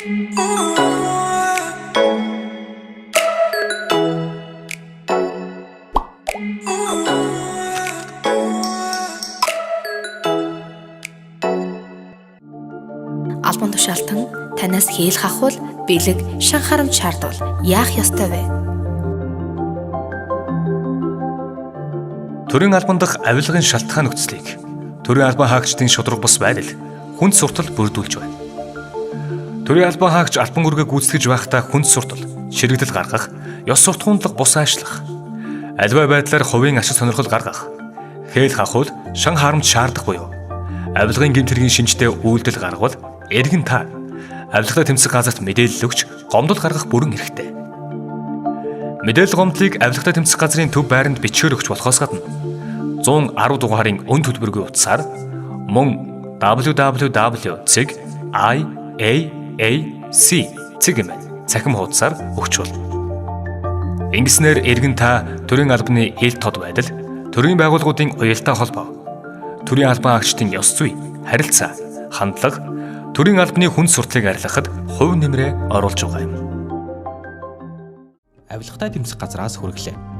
Албан тушаалтан танаас хийл хахвал бэлэг шан харамч шаардвал яах ёстой вэ? Төрийн албан дахь авилгын шалтгаан нөхцөлийг төрийн албан хаагчдын шударга бус байдал хүнд суртал бүрдүүлж байна. Төрийн албан хаагч албан үүргээ гүйцэтгэж байхдаа хүнд суртал, ширэгдэл гаргах, ёс суртахуунлаг бус айшлах, аливаа байдлаар хувийн ашиг сонирхол гаргах, хээл хахвал шан харамч шаардах буюу авилгын гэмт хэргийн шинжтэй үйлдэл гаргавал эргэн та авилгатай тэмцэх газарт мэдээлэл өгч гомдол гаргах бүрэн эрхтэй. Мэдээлэл гомдлыг авилгатай тэмцэх газрын төв байранд бичгээр өгч болохоос гадна 110 дугаарын өн төлбөргүй утсаар мөн www.iac цахим хуудасаар өгч болно. Ингэснээр эргэн та төрийн албаны ил тод байдал, төрийн байгууллагуудын уялдаа холбоо, төрийн албан хаагчдын ёс зүй, харилцаа, хандлага, төрийн албаны хүнд сурталыг арилгахад хувь нэмрээ оруулж байгаа юм. Авилгатай тэмцэх газраас хүргэлээ.